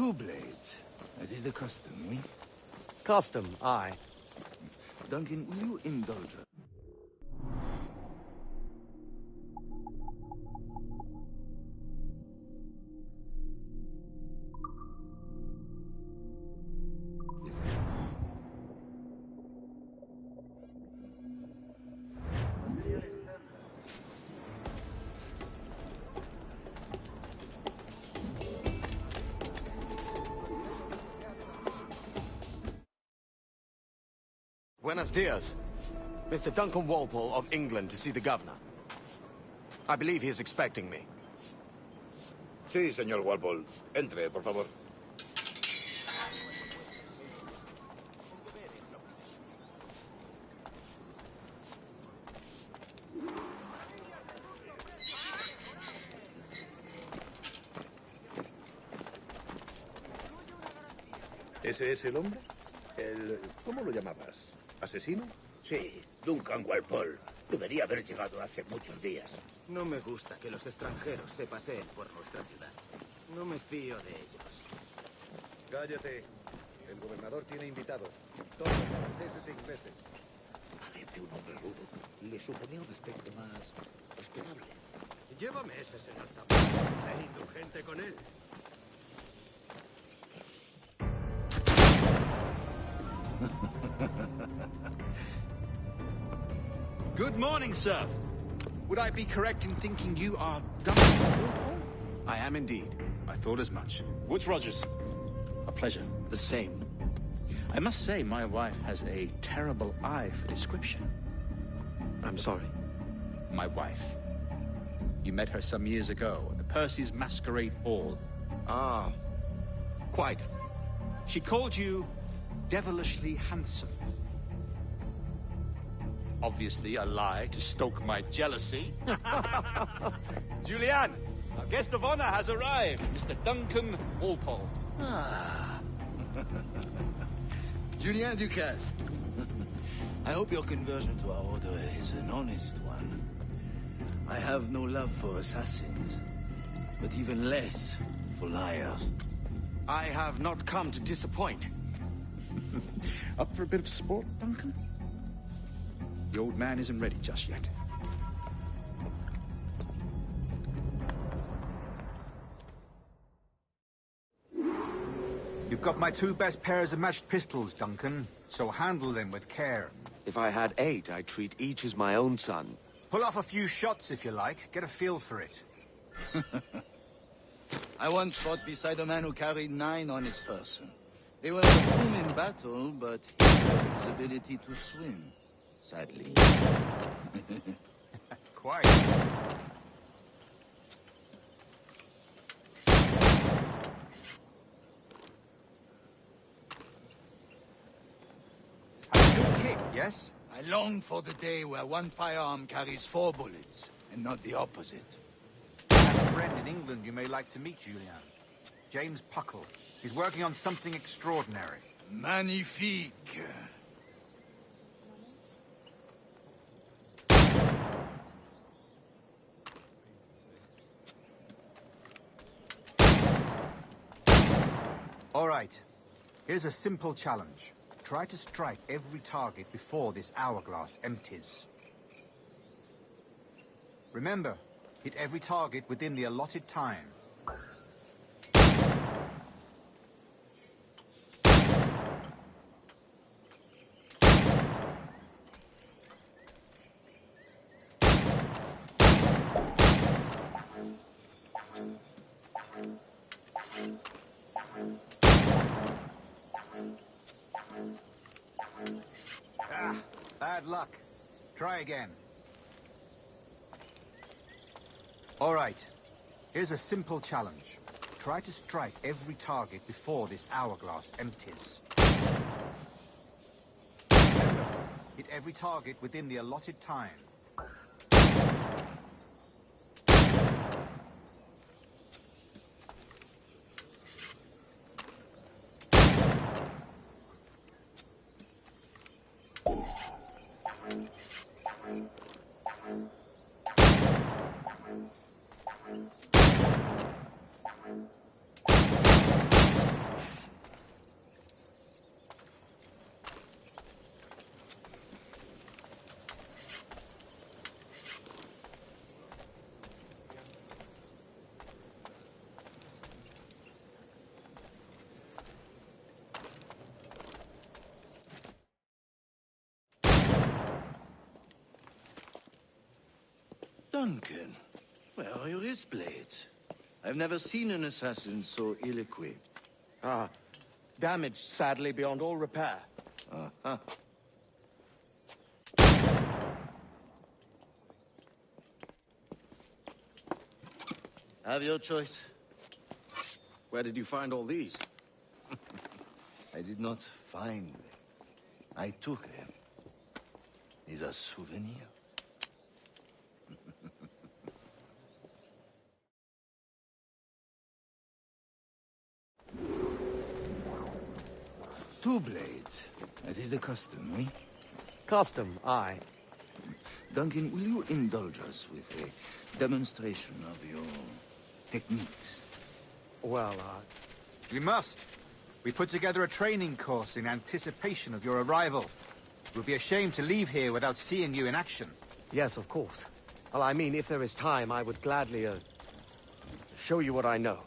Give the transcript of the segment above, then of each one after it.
Two blades, as is the custom, eh? Custom, aye. Duncan, will you indulge us? Buenos dias. Mr. Duncan Walpole of England to see the governor. I believe he is expecting me. Sí, señor Walpole. Entre, por favor. ¿Ese es el hombre? ¿Cómo lo llamabas? ¿Asesino? Sí, Duncan Walpole. Debería haber llegado hace muchos días. No me gusta que los extranjeros se paseen por nuestra ciudad. No me fío de ellos. Cállate. El gobernador tiene invitados. Todos franceses e ingleses. Parece un hombre rudo. Le suponía un aspecto más respetable. Llévame ese señor también. Sé indulgente con él. Good morning, sir. Would I be correct in thinking you are Duncan Walpole? I am indeed. I thought as much. Woods Rogers. A pleasure. The same. I must say, my wife has a terrible eye for description. I'm sorry. My wife. You met her some years ago at the Percy's Masquerade Ball. Ah, quite. She called you devilishly handsome. Obviously a lie to stoke my jealousy. Julianne, our guest of honor has arrived, Mr. Duncan Walpole. Ah. Julien Ducasse. I hope your conversion to our order is an honest one. I have no love for assassins, but even less for liars. I have not come to disappoint. Up for a bit of sport, Duncan? The old man isn't ready just yet. You've got my two best pairs of matched pistols, Duncan, so handle them with care. If I had 8, I'd treat each as my own son. Pull off a few shots if you like, get a feel for it. I once fought beside a man who carried 9 on his person. They were a boon in battle, but he had his ability to swim. Sadly. Quite. A good kick, yes? I long for the day where one firearm carries 4 bullets, and not the opposite. I have a friend in England you may like to meet, Julian. James Puckle. He's working on something extraordinary. Magnifique. All right. Here's a simple challenge. Try to strike every target before this hourglass empties. Remember, hit every target within the allotted time. Bad luck. Try again. All right. Here's a simple challenge. Try to strike every target before this hourglass empties. Remember, hit every target within the allotted time. Duncan, where are your wrist blades? I've never seen an assassin so ill-equipped. Ah, damaged sadly beyond all repair. Uh-huh. Have your choice. Where did you find all these? I did not find them. I took them. These are souvenirs. Two blades, as is the custom, eh? Custom, aye. Duncan, will you indulge us with a demonstration of your techniques? Well, We must. We put together a training course in anticipation of your arrival. It would be a shame to leave here without seeing you in action. yes, of course. Well, I mean, if there is time, I would gladly, show you what I know.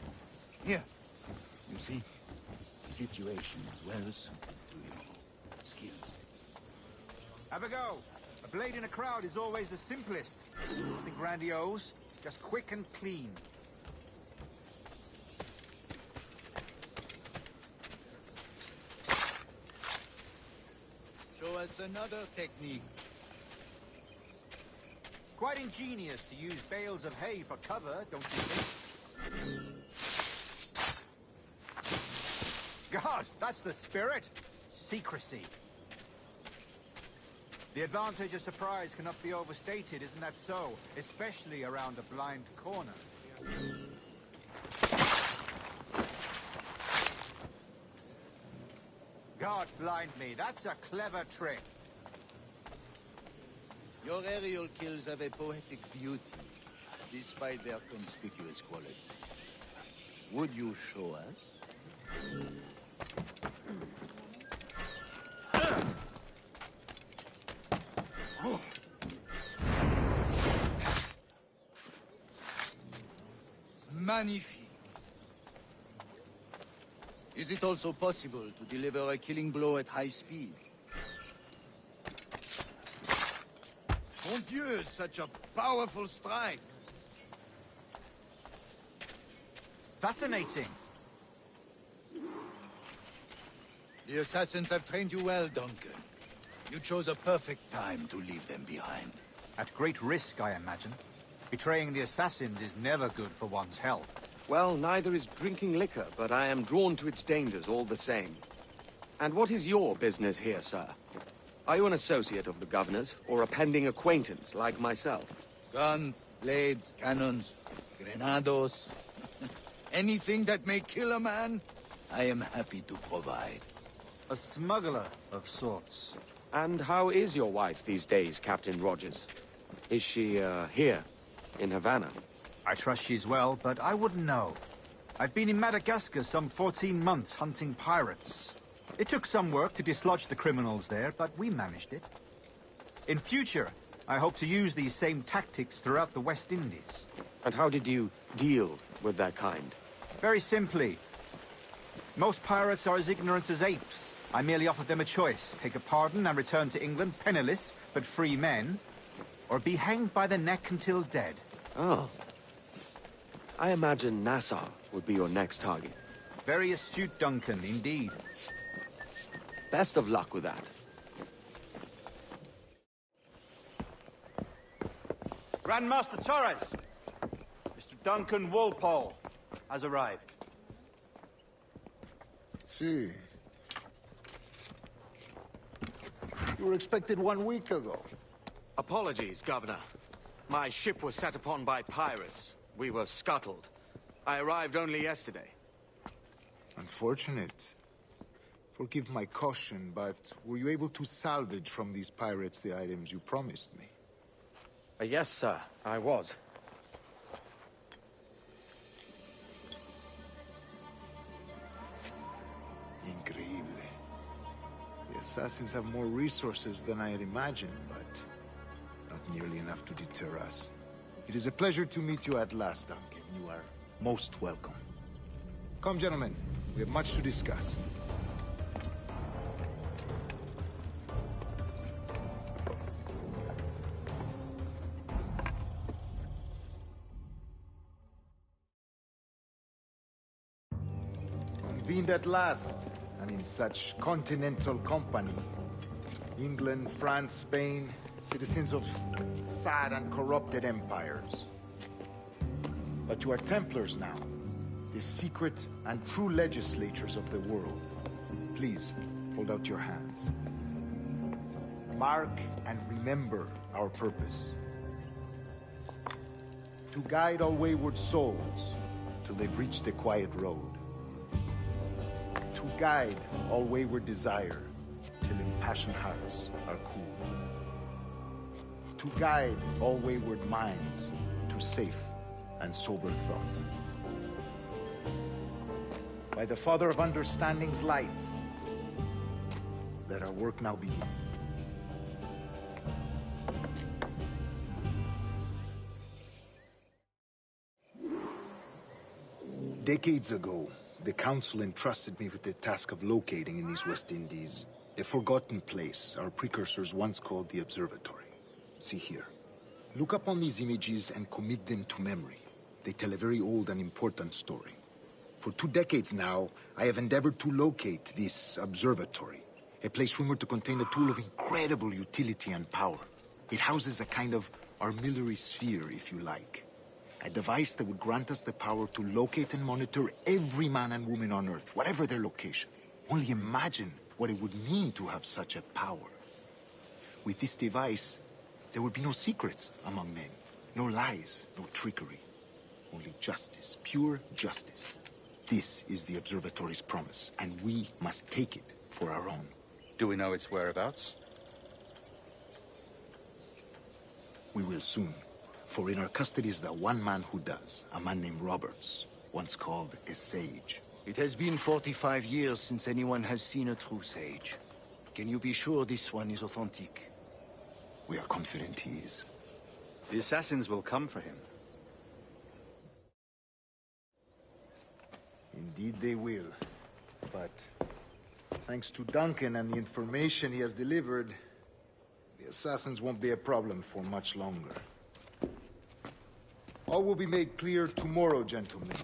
Here. You see, the situation is well suited to your skills. Have a go. A blade in a crowd is always the simplest. Nothing grandiose, just quick and clean. Show us another technique. Quite ingenious to use bales of hay for cover, don't you think? God, that's the spirit. Secrecy. The advantage of surprise cannot be overstated, isn't that so? Especially around a blind corner. God blind me, that's a clever trick. Your aerial kills have a poetic beauty, despite their conspicuous quality. Would you show us? Magnifique. Is it also possible to deliver a killing blow at high speed? Mon Dieu, such a powerful strike! Fascinating. The assassins have trained you well, Duncan. You chose a perfect time to leave them behind. At great risk, I imagine. Betraying the assassins is never good for one's health. Well, neither is drinking liquor, but I am drawn to its dangers all the same. And what is your business here, sir? Are you an associate of the governor's, or a pending acquaintance like myself? Guns, blades, cannons, grenados. Anything that may kill a man, I am happy to provide. A smuggler of sorts. And how is your wife these days, Captain Rogers? Is she, here, in Havana? I trust she's well, but I wouldn't know. I've been in Madagascar some 14 months hunting pirates. It took some work to dislodge the criminals there, but we managed it. In future, I hope to use these same tactics throughout the West Indies. And how did you deal with that kind? Very simply. Most pirates are as ignorant as apes. I merely offered them a choice. Take a pardon and return to England penniless, but free men. Or be hanged by the neck until dead. Oh. I imagine Nassau would be your next target. Very astute, Duncan, indeed. Best of luck with that. Grandmaster Torres! Mr. Duncan Walpole has arrived. See. You were expected 1 week ago. Apologies, Governor. My ship was set upon by pirates. We were scuttled. I arrived only yesterday. Unfortunate. Forgive my caution, but were you able to salvage from these pirates the items you promised me? Yes, sir, I was. Increíble. The assassins have more resources than I had imagined, but not nearly enough to deter us. It is a pleasure to meet you at last, Duncan. You are most welcome. Come, gentlemen. We have much to discuss. convened at last, and in such continental company. England, France, Spain, citizens of sad and corrupted empires. But you are Templars now, the secret and true legislatures of the world. Please, hold out your hands. Mark and remember our purpose. To guide all wayward souls till they've reached a quiet road. To guide all wayward desire till impassioned hearts are cool. To guide all wayward minds to safe and sober thought. By the Father of Understanding's light, let our work now begin. Decades ago, the Council entrusted me with the task of locating in these West Indies a forgotten place our precursors once called the Observatory. See here. Look upon these images and commit them to memory. They tell a very old and important story. For 2 decades now, I have endeavored to locate this observatory, a place rumored to contain a tool of incredible utility and power. It houses a kind of armillary sphere, if you like. A device that would grant us the power to locate and monitor every man and woman on Earth, whatever their location. Only imagine what it would mean to have such a power. With this device, there would be no secrets among men, no lies, no trickery. Only justice, pure justice. This is the Observatory's promise, and we must take it for our own. Do we know its whereabouts? We will soon. For in our custody is the one man who does, a man named Roberts, once called a sage. It has been 45 years since anyone has seen a true sage. Can you be sure this one is authentic? We are confident he is. The assassins will come for him. Indeed they will. But thanks to Duncan and the information he has delivered, the assassins won't be a problem for much longer. All will be made clear tomorrow, gentlemen,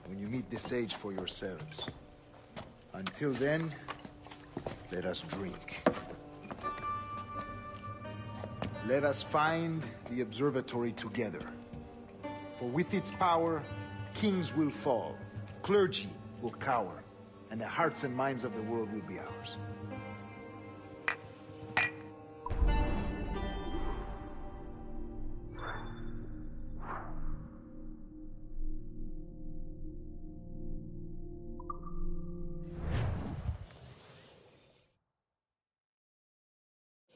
when you meet the sage for yourselves. Until then, let us drink. Let us find the observatory together. For with its power, kings will fall, clergy will cower, and the hearts and minds of the world will be ours.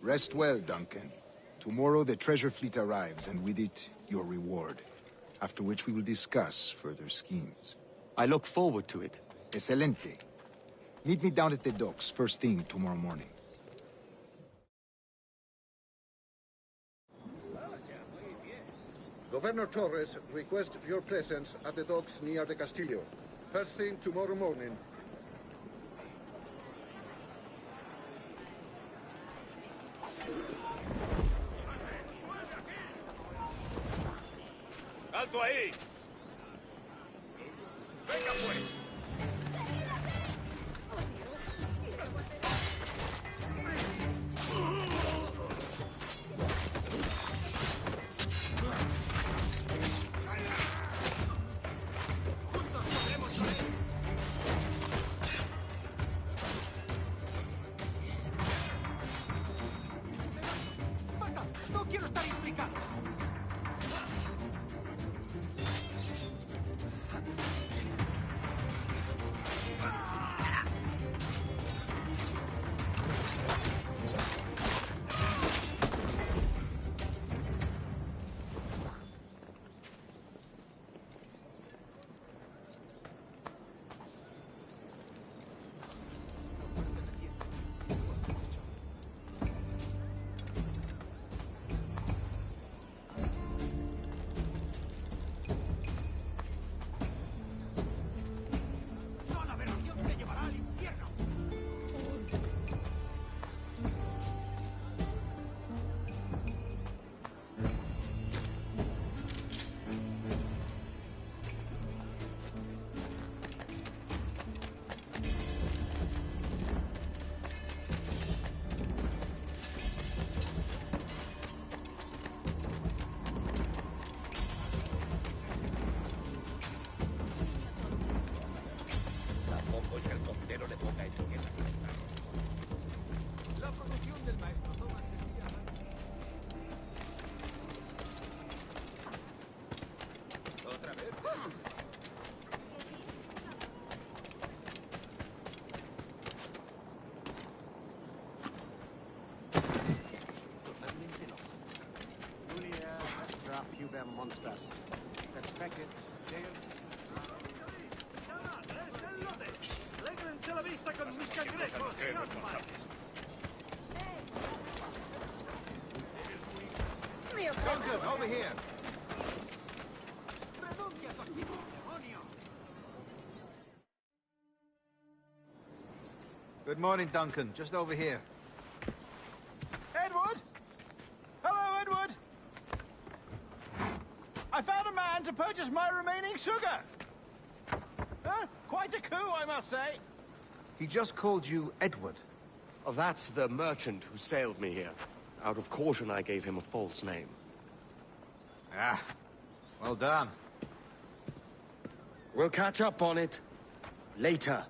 Rest well, Duncan. Tomorrow the treasure fleet arrives, and with it, your reward. After which we will discuss further schemes. I look forward to it. Excelente. Meet me down at the docks first thing tomorrow morning. Governor Torres requests your presence at the docks near the Castillo. First thing tomorrow morning. ¡Alto ahí! ¡Venga pues! ¡No quiero estar implicado! them monsters. Expect it. Duncan, over here. Good morning, Duncan. Just over here. Edward? Hello, Edward! I found a man to purchase my remaining sugar! Huh? Quite a coup, I must say. He just called you Edward. Oh, that's the merchant who sailed me here. Out of caution, I gave him a false name. Ah, well done. We'll catch up on it later.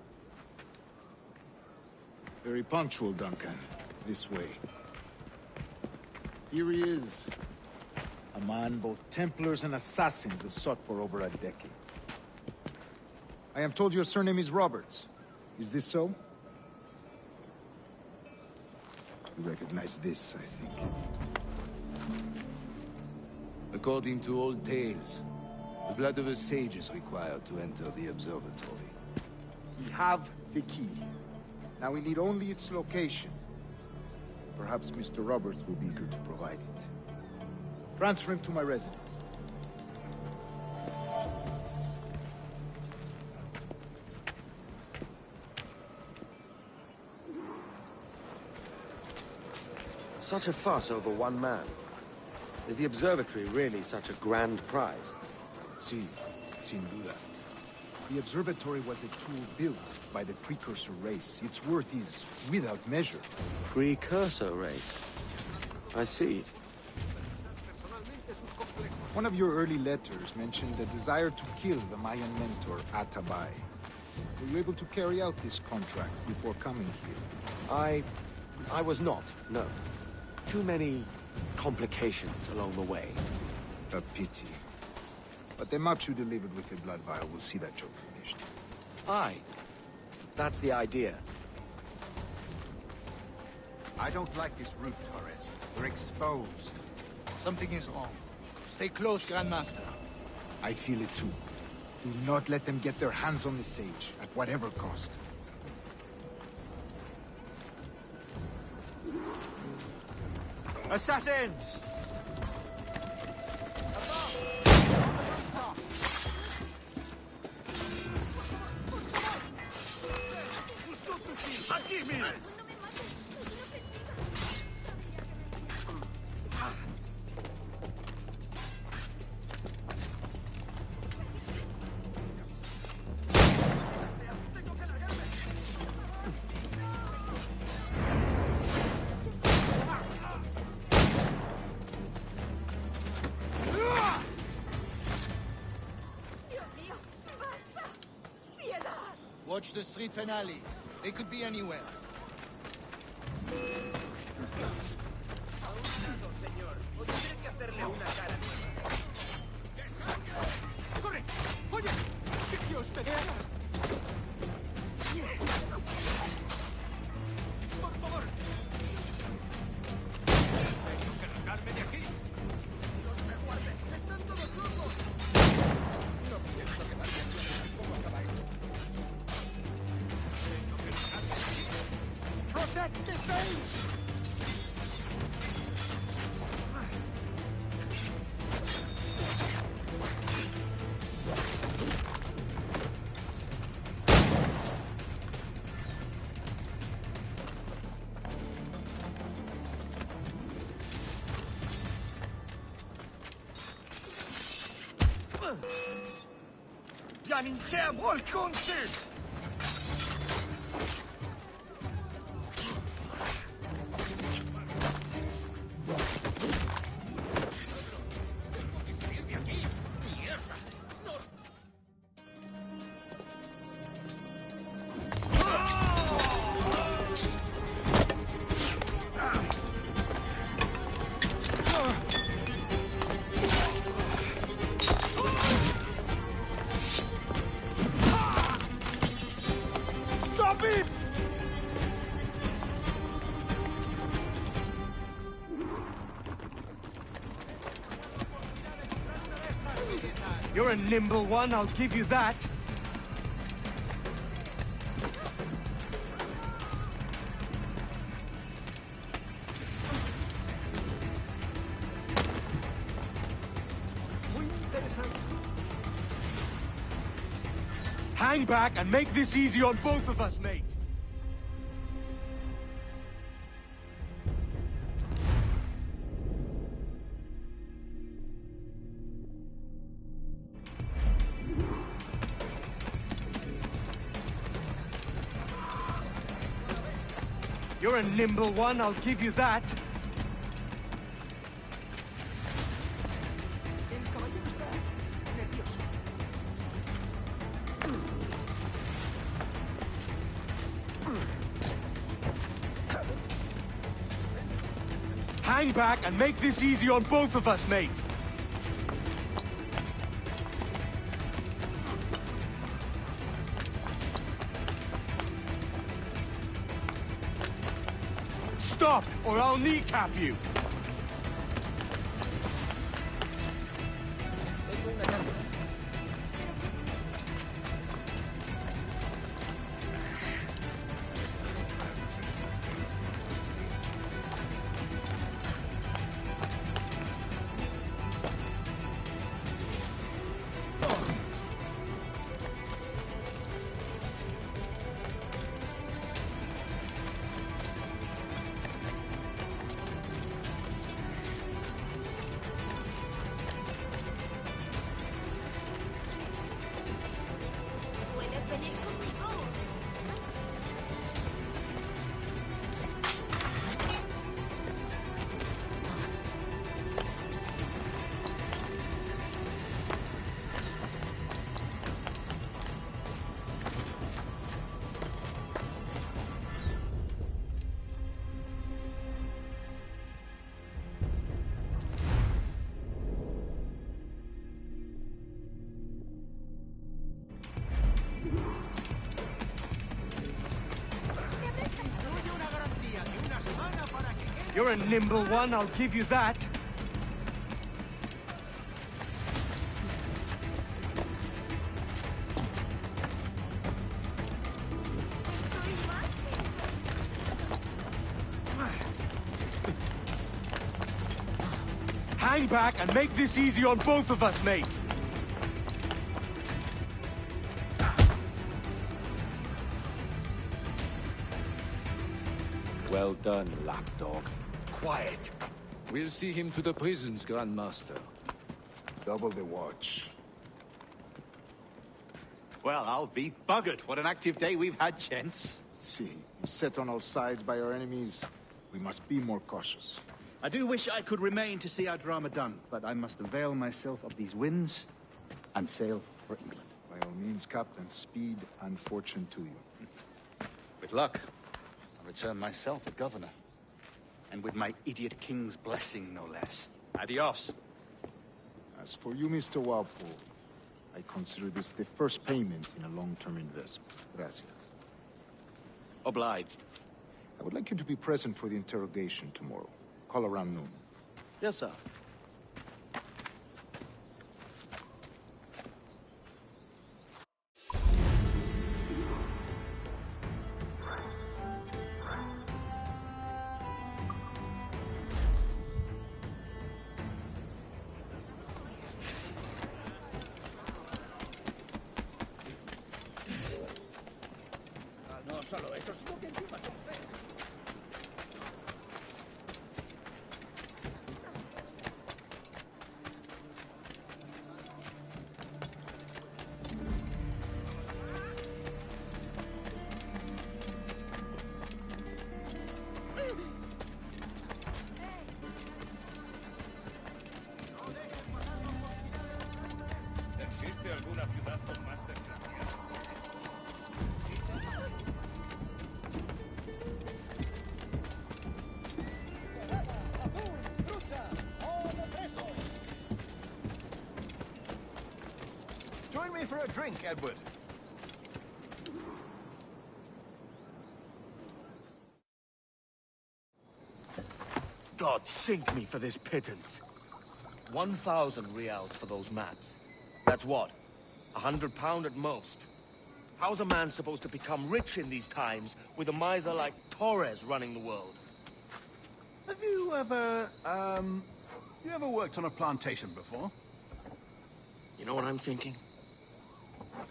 Very punctual, Duncan. This way. Here he is. A man both Templars and Assassins have sought for over a decade. I am told your surname is Roberts. Is this so? You recognize this, I think. According to old tales, the blood of a sage is required to enter the observatory. We have the key. Now we need only its location. Perhaps Mr. Roberts will be eager to provide it. Transfer him to my residence. Such a fuss over one man. Is the observatory really such a grand prize? Sí, sin duda. The observatory was a tool built by the precursor race. Its worth is without measure. Precursor race. I see. One of your early letters mentioned a desire to kill the Mayan mentor, Atabay. Were you able to carry out this contract before coming here? I was not, no. Too many complications along the way. A pity. But the map you delivered with the blood vial will see that job finished. Aye. That's the idea. I don't like this route, Torres. We're exposed. Something is wrong. Stay close, Grandmaster. I feel it too. Do not let them get their hands on the sage, at whatever cost. Assassins! Watch the streets and alleys. They could be anywhere. Yaninche Volkunsis! You're a nimble one, I'll give you that. Hang back and make this easy on both of us, mate. You're a nimble one, I'll give you that. Hang back and make this easy on both of us, mate. Stop, or I'll kneecap you. ¿Puedes venir conmigo? You're a nimble one, I'll give you that. Hang back and make this easy on both of us, mate. Well done, lapdog. Quiet. We'll see him to the prisons, Grandmaster. Double the watch. Well, I'll be buggered. What an active day we've had, gents. See, set on all sides by our enemies. We must be more cautious. I do wish I could remain to see our drama done, but I must avail myself of these winds and sail for England. By all means, Captain, speed and fortune to you. With luck, I'll return myself a governor. And with my idiot king's blessing, no less. Adios. As for you, Mr. Walpole, I consider this the first payment in a long-term investment. Gracias. Obliged. I would like you to be present for the interrogation tomorrow. Call around noon. Yes, sir. No solo eso, sino que encima son feos. ¿Existe alguna ciudad con más desgracia? Join me for a drink, Edward. God sink me for this pittance. 1,000 reals for those maps. That's what? £100 at most. How's a man supposed to become rich in these times with a miser like Torres running the world? Have you ever, you ever worked on a plantation before? You know what I'm thinking?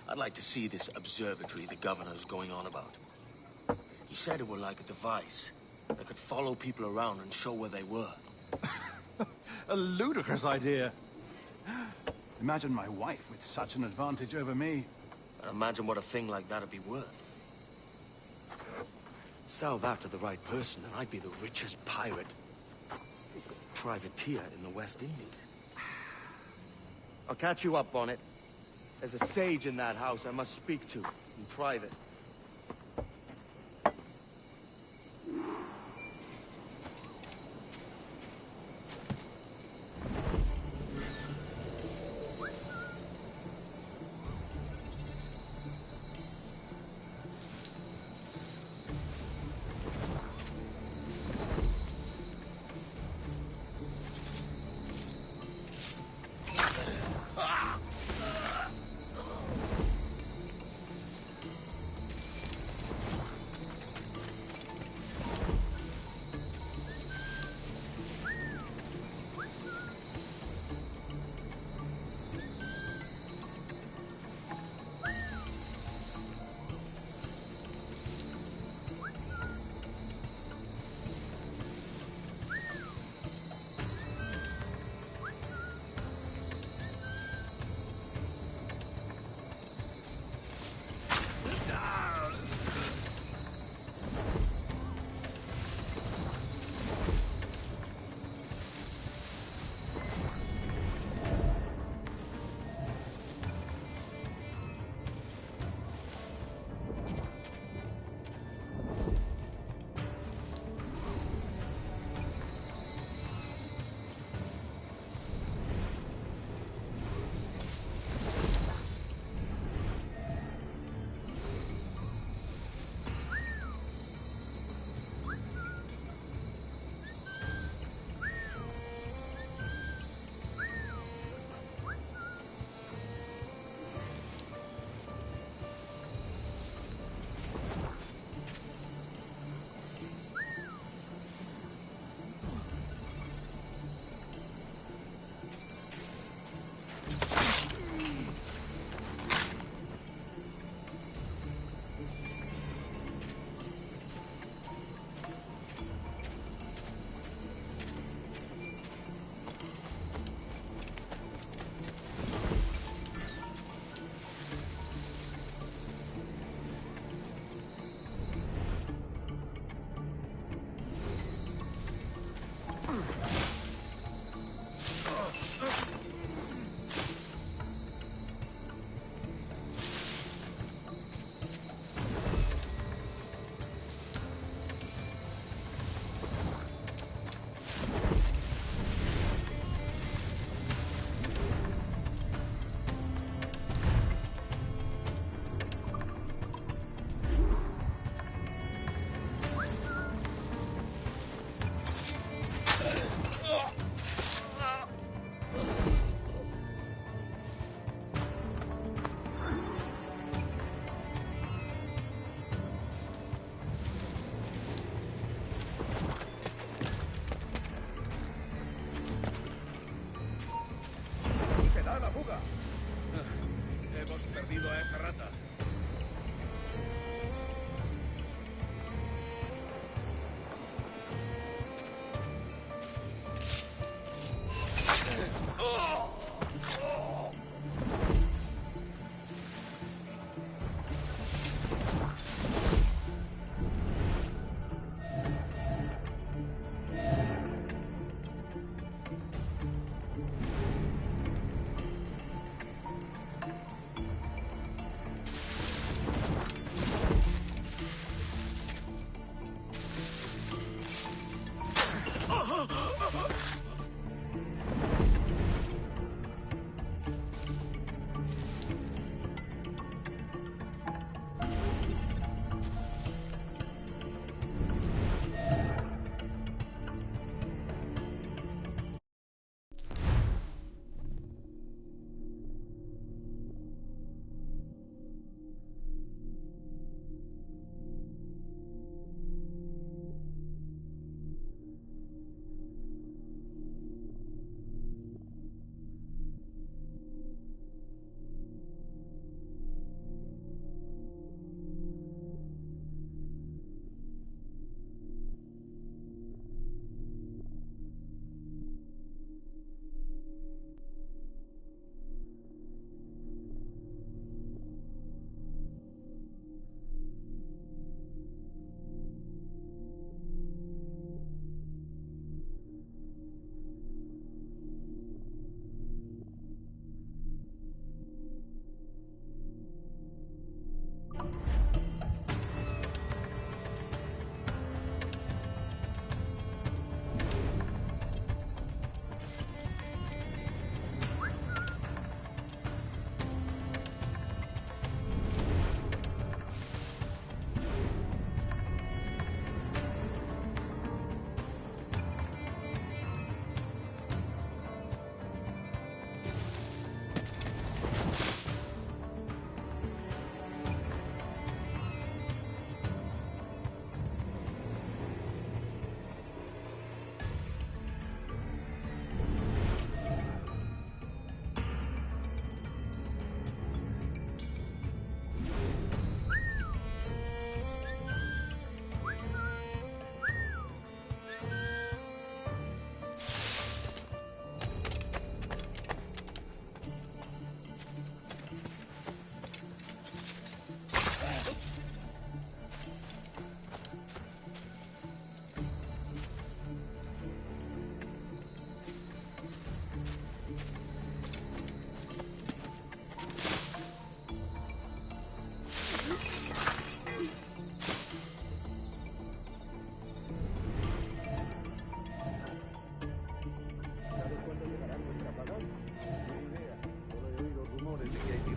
I'd like to see this observatory the governor's going on about. He said it were like a device that could follow people around and show where they were. A ludicrous idea. Imagine my wife with such an advantage over me. And imagine what a thing like that'd be worth. Sell that to the right person and I'd be the richest pirate. Privateer in the West Indies. I'll catch you up, Bonnet. There's a sage in that house I must speak to in private.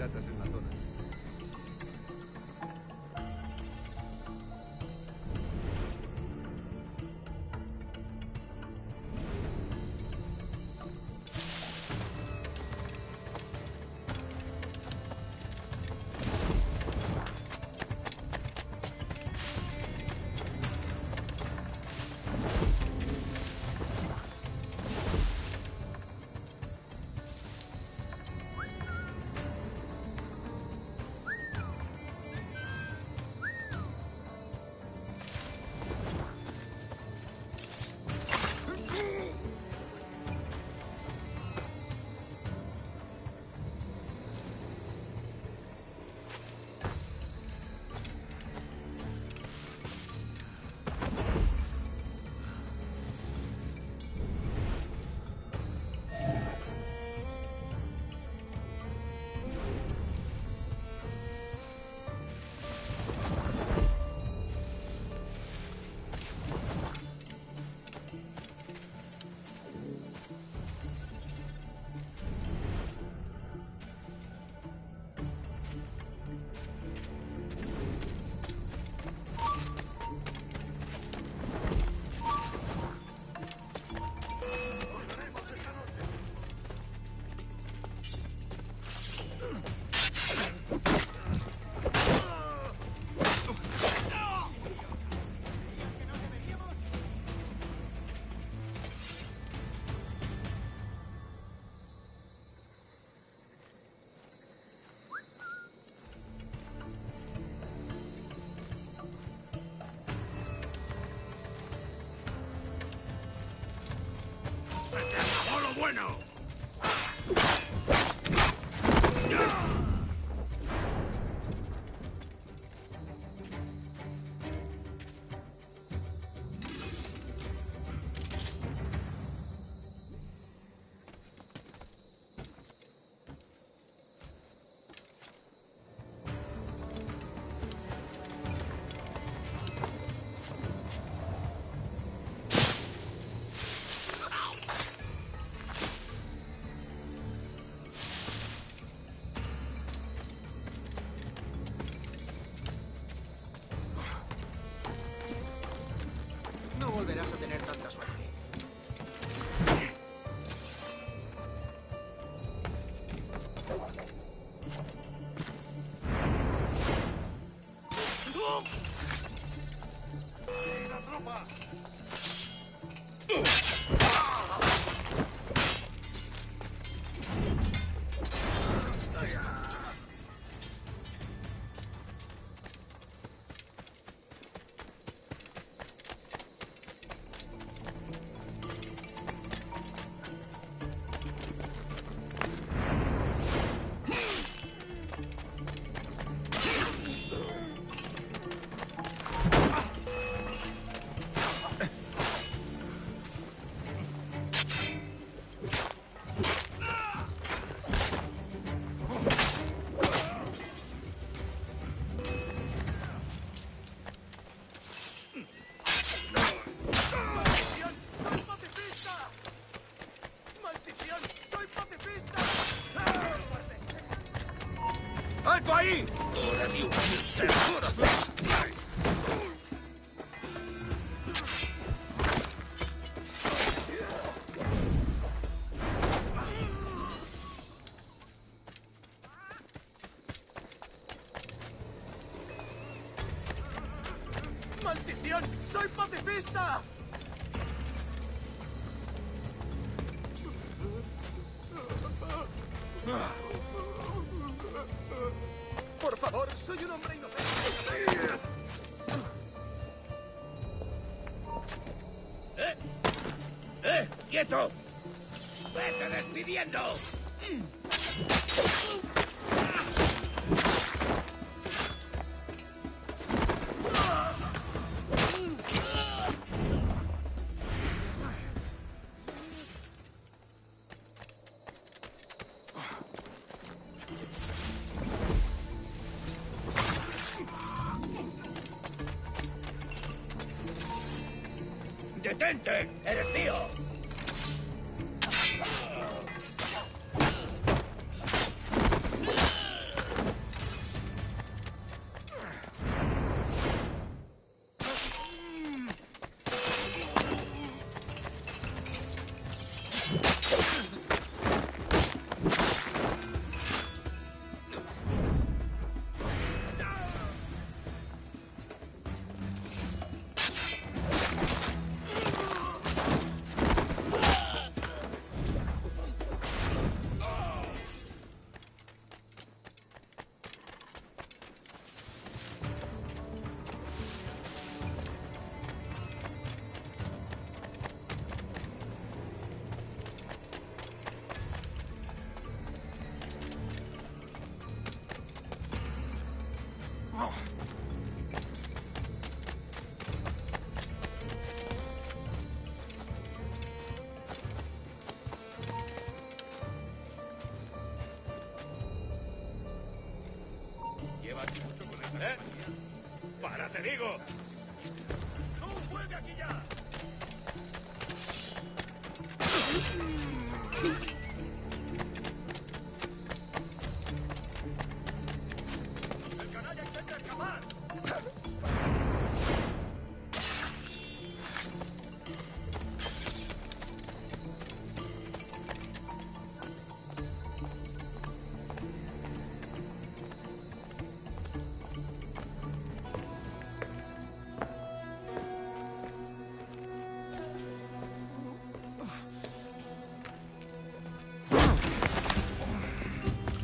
piratas en la zona. No volverás a tener tanta suerte. ¡Alto ahí! ¡Maldición! ¡Soy pacifista! Por favor, soy un hombre inocente. ¡Quieto! ¡Vete despidiendo! ¡Detente! ¡Eres mío! ¿Eh? ¡Para, te digo! ¡No vuelve aquí ya! ¡El canalla intenta escapar!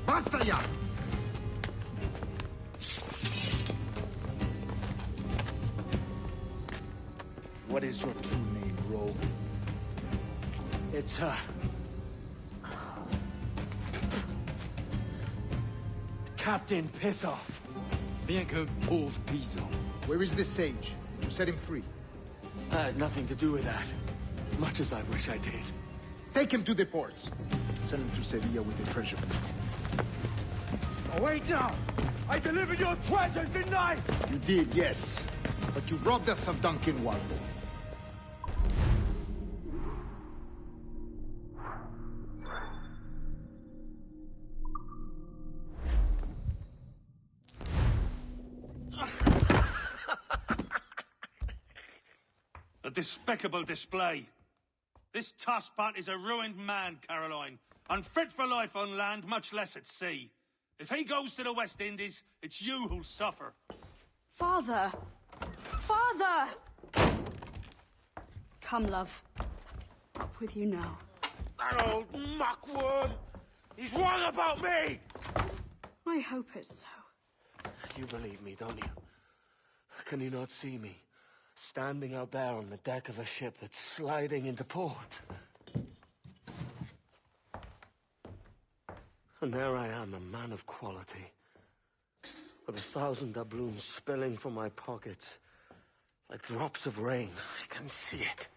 ¡Basta ya! What is your true name, rogue? It's, Captain Pissoff. Bien que pauvre paysan. Where is the sage? You set him free. I had nothing to do with that. Much as I wish I did. Take him to the ports. Send him to Sevilla with the treasure plate. Oh, wait now! I delivered your treasures, didn't I? You did, yes. But you robbed us of Duncan Walpole. A despicable display. This tosspot is a ruined man, Caroline. Unfit for life on land, much less at sea. If he goes to the West Indies, it's you who'll suffer. Father! Father! Come, love. Up with you now. That old muckworm! He's wrong about me! I hope it's so. You believe me, don't you? Can you not see me? Standing out there on the deck of a ship that's sliding into port. And there I am, a man of quality. With 1,000 doubloons spilling from my pockets. Like drops of rain. I can see it.